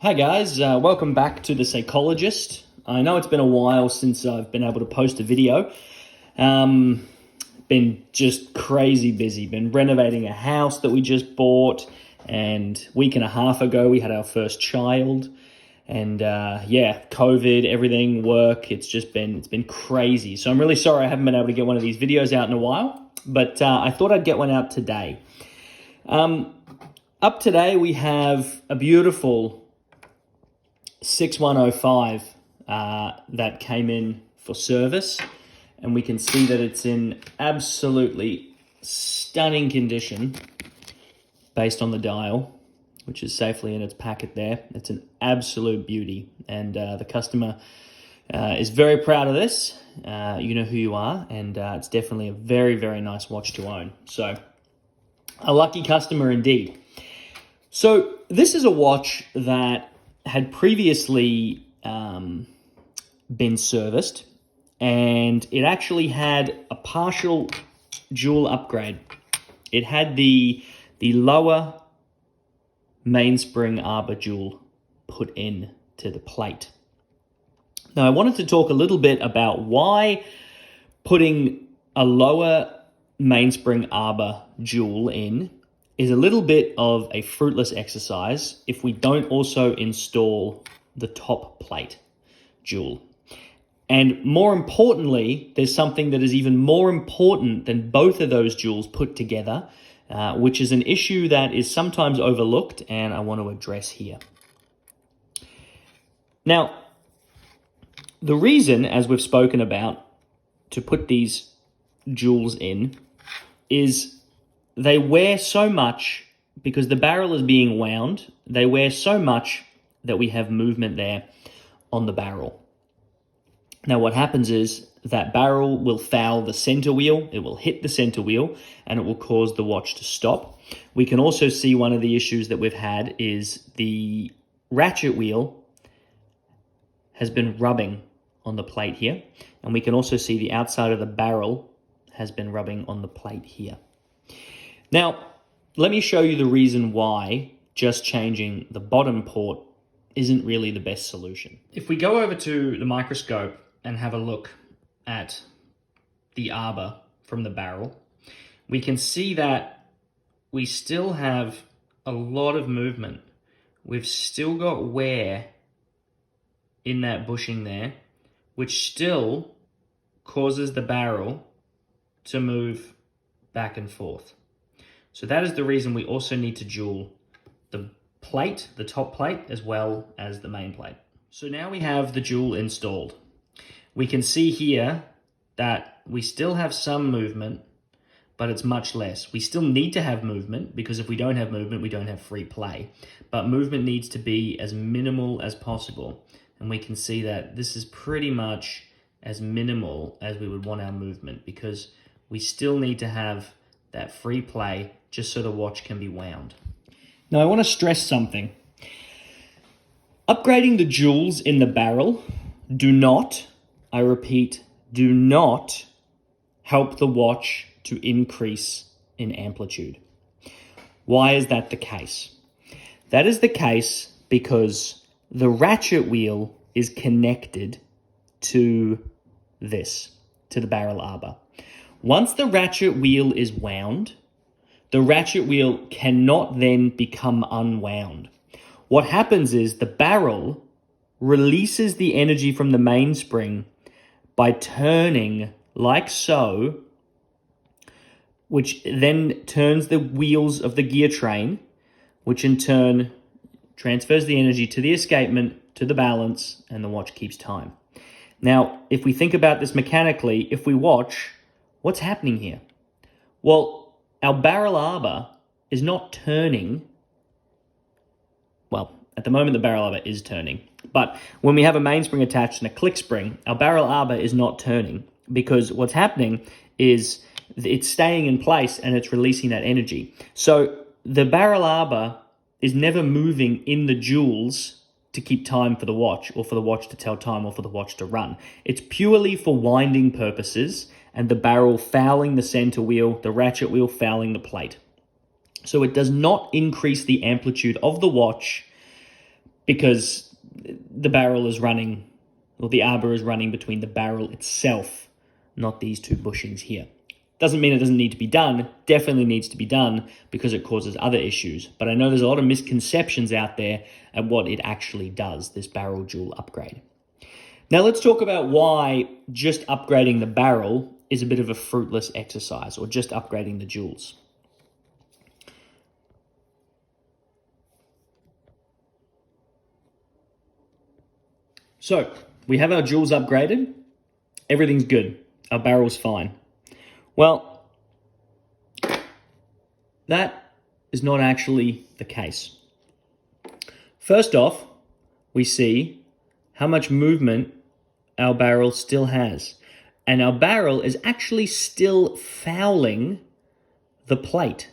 Hi guys, welcome back to The Psychologist. I know it's been a while since I've been able to post a video. Been just crazy busy. Been renovating a house that we just bought, and a week and a half ago we had our first child. And COVID, everything, work, it's been crazy. So I'm really sorry I haven't been able to get one of these videos out in a while, but I thought I'd get one out today. Up today we have a beautiful 6105 that came in for service, and we can see that it's in absolutely stunning condition based on the dial, which is safely in its packet there. It's an absolute beauty, and the customer is very proud of this. You know who you are, and it's definitely a very, very nice watch to own. So a lucky customer indeed. So this is a watch that had previously been serviced, and it actually had a partial jewel upgrade. It had the lower mainspring arbor jewel put in to the plate. Now I wanted to talk a little bit about why putting a lower mainspring arbor jewel in is a little bit of a fruitless exercise if we don't also install the top plate jewel. And more importantly, there's something that is even more important than both of those jewels put together, which is an issue that is sometimes overlooked, and I want to address here. Now, the reason, as we've spoken about, to put these jewels in is they wear so much because the barrel is being wound. They wear so much that we have movement there on the barrel. Now what happens is that barrel will foul the center wheel. It will hit the center wheel and it will cause the watch to stop. We can also see one of the issues that we've had is the ratchet wheel has been rubbing on the plate here. And we can also see the outside of the barrel has been rubbing on the plate here. Now, let me show you the reason why just changing the bottom port isn't really the best solution. If we go over to the microscope and have a look at the arbor from the barrel, we can see that we still have a lot of movement. We've still got wear in that bushing there, which still causes the barrel to move back and forth. So that is the reason we also need to jewel the plate, the top plate, as well as the main plate. So now we have the jewel installed. We can see here that we still have some movement, but it's much less. We still need to have movement because if we don't have movement, we don't have free play. But movement needs to be as minimal as possible. And we can see that this is pretty much as minimal as we would want our movement because we still need to have that free play just so the watch can be wound. Now I want to stress something. Upgrading the jewels in the barrel do not, I repeat, do not help the watch to increase in amplitude. Why is that the case? That is the case because the ratchet wheel is connected to this, to the barrel arbor. Once the ratchet wheel is wound, the ratchet wheel cannot then become unwound. What happens is the barrel releases the energy from the mainspring by turning like so, which then turns the wheels of the gear train, which in turn transfers the energy to the escapement, to the balance, and the watch keeps time. Now, if we think about this mechanically, if we watch, what's happening here? Well, our barrel arbor is not turning. Well, at the moment, the barrel arbor is turning. But when we have a mainspring attached and a click spring, our barrel arbor is not turning because what's happening is it's staying in place and it's releasing that energy. So the barrel arbor is never moving in the jewels to keep time for the watch or for the watch to tell time or for the watch to run. It's purely for winding purposes and the barrel fouling the center wheel, the ratchet wheel fouling the plate. So it does not increase the amplitude of the watch because the barrel is running, or the arbor is running between the barrel itself, not these two bushings here. Doesn't mean it doesn't need to be done. Definitely needs to be done because it causes other issues. But I know there's a lot of misconceptions out there at what it actually does, this barrel jewel upgrade. Now let's talk about why just upgrading the barrel is a bit of a fruitless exercise, or just upgrading the jewels. So we have our jewels upgraded. Everything's good. Our barrel's fine. Well, that is not actually the case. First off, we see how much movement our barrel still has. And our barrel is actually still fouling the plate.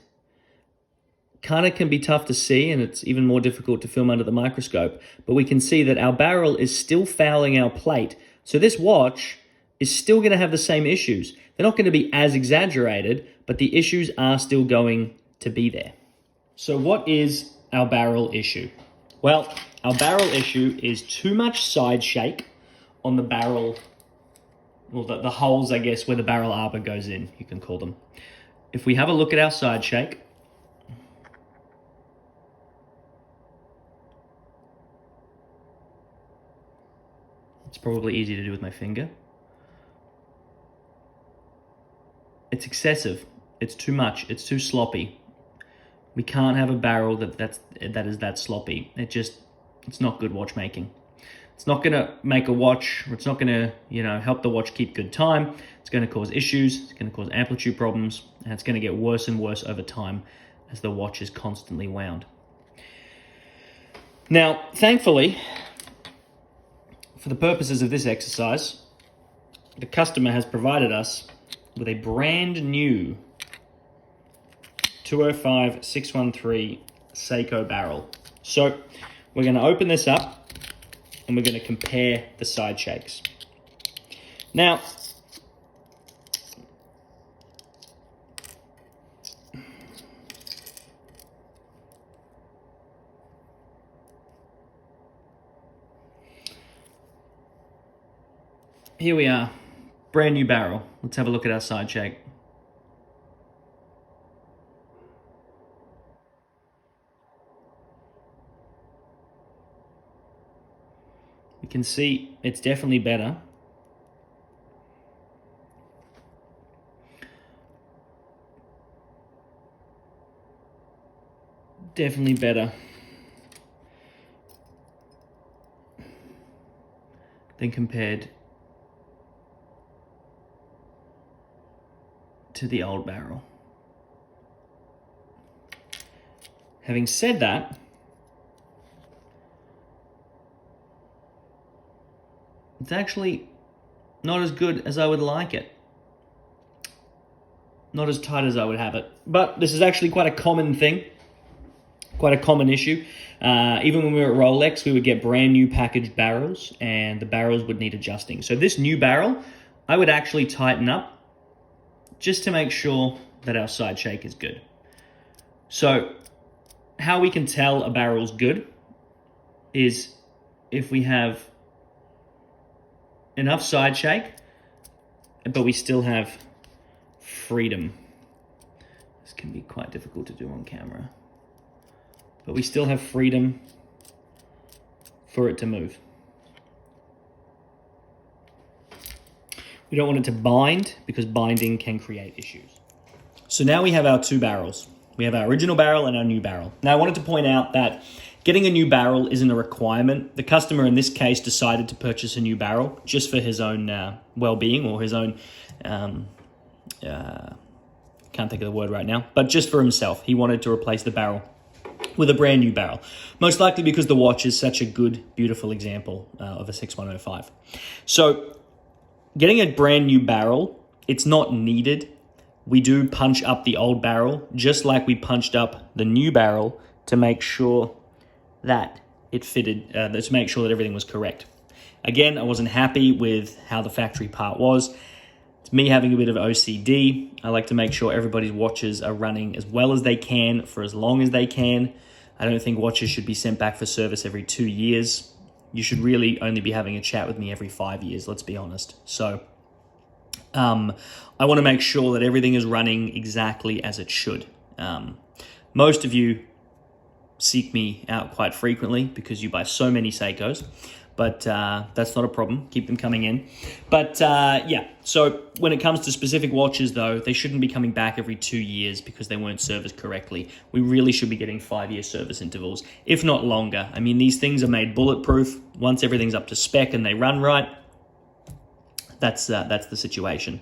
Kind of can be tough to see, and it's even more difficult to film under the microscope, but we can see that our barrel is still fouling our plate. So this watch is still going to have the same issues. They're not going to be as exaggerated, but the issues are still going to be there. So what is our barrel issue? Well, our barrel issue is too much side shake on the barrel, well, the holes, I guess, where the barrel arbor goes in, you can call them. If we have a look at our side shake, it's probably easy to do with my finger. It's excessive. It's too much. It's too sloppy. We can't have a barrel that is that sloppy. It's not good watchmaking. It's not going to make a watch, or it's not going to, help the watch keep good time. It's going to cause issues. It's going to cause amplitude problems, and it's going to get worse and worse over time as the watch is constantly wound. Now, thankfully, for the purposes of this exercise, the customer has provided us with a brand new 205-613 Seiko barrel. So we're going to open this up and we're going to compare the side shakes. Now, here we are, brand new barrel. Let's have a look at our side shake. We can see it's definitely better. Definitely better than compared to the old barrel. Having said that, it's actually not as good as I would like it. Not as tight as I would have it. But this is actually quite a common thing, quite a common issue. Even when we were at Rolex, we would get brand new packaged barrels, and the barrels would need adjusting. So this new barrel, I would actually tighten up just to make sure that our side shake is good. So how we can tell a barrel's good is if we have enough side shake, but we still have freedom. This can be quite difficult to do on camera. But we still have freedom for it to move. We don't want it to bind because binding can create issues. So now we have our two barrels. We have our original barrel and our new barrel. Now I wanted to point out that getting a new barrel isn't a requirement. The customer in this case decided to purchase a new barrel just for his own well-being, or his own, can't think of the word right now, but just for himself. He wanted to replace the barrel with a brand new barrel. Most likely because the watch is such a good, beautiful example of a 6105. So getting a brand new barrel, it's not needed. We do punch up the old barrel just like we punched up the new barrel to make sure that it fitted, to make sure that everything was correct. Again, I wasn't happy with how the factory part was. It's me having a bit of OCD. I like to make sure everybody's watches are running as well as they can for as long as they can. I don't think watches should be sent back for service every 2 years. You should really only be having a chat with me every 5 years, let's be honest. So I want to make sure that everything is running exactly as it should. Most of you seek me out quite frequently because you buy so many Seikos, but that's not a problem. Keep them coming in. But yeah, so when it comes to specific watches though, they shouldn't be coming back every 2 years because they weren't serviced correctly. We really should be getting 5-year service intervals, if not longer. I mean, these things are made bulletproof. Once everything's up to spec and they run right, that's the situation.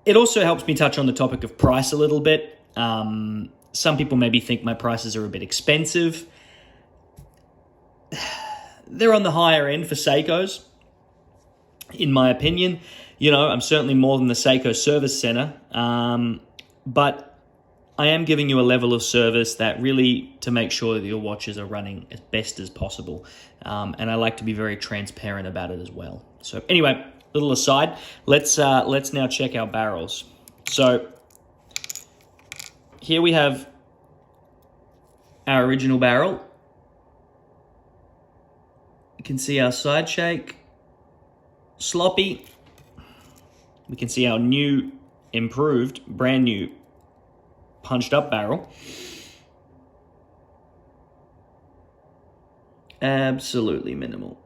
It also helps me touch on the topic of price a little bit. Some people maybe think my prices are a bit expensive. They're on the higher end for Seikos, in my opinion. You know, I'm certainly more than the Seiko Service Center, but I am giving you a level of service that really to make sure that your watches are running as best as possible. And I like to be very transparent about it as well. So anyway, little aside, let's now check our barrels. So here we have our original barrel. You can see our side shake, sloppy. We can see our new, improved, brand new, punched up barrel. Absolutely minimal.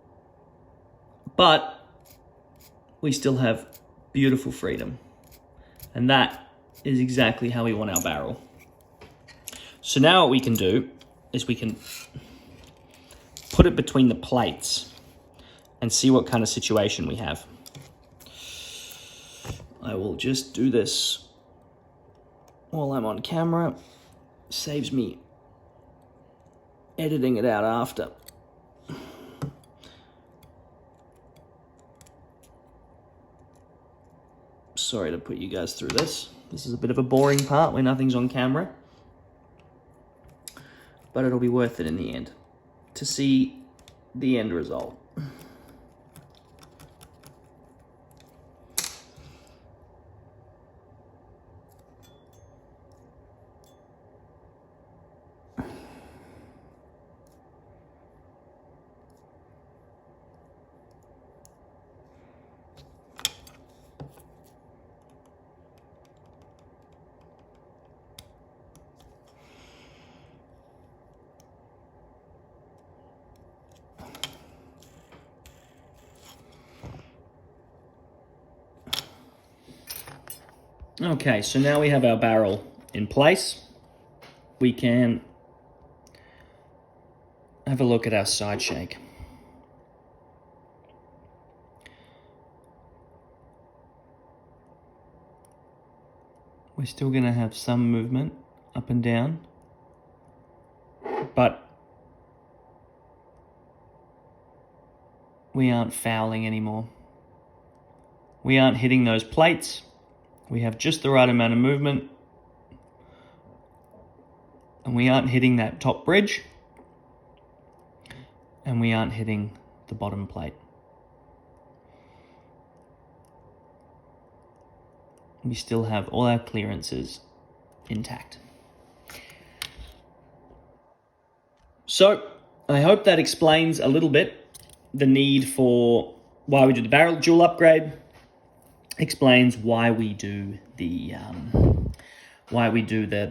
But we still have beautiful freedom. And that is exactly how we want our barrel. So now what we can do is we can put it between the plates and see what kind of situation we have. I will just do this while I'm on camera. Saves me editing it out after. Sorry to put you guys through this. This is a bit of a boring part where nothing's on camera. But it'll be worth it in the end to see the end result. Okay, so now we have our barrel in place. We can have a look at our side shake. We're still going to have some movement up and down, but we aren't fouling anymore. We aren't hitting those plates. We have just the right amount of movement. And we aren't hitting that top bridge. And we aren't hitting the bottom plate. We still have all our clearances intact. So, I hope that explains a little bit the need for why we do the barrel jewel upgrade. Explains why we do the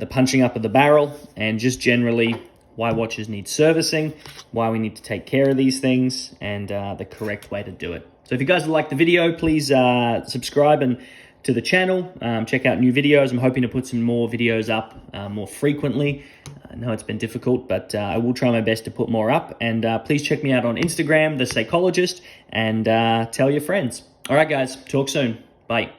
punching up of the barrel, and just generally why watches need servicing, why we need to take care of these things, and the correct way to do it. So if you guys like the video, please subscribe and to the channel. Check out new videos. I'm hoping to put some more videos up more frequently. I know it's been difficult, but I will try my best to put more up. And please check me out on Instagram, The Seikologist, and tell your friends. All right, guys, talk soon. Bye.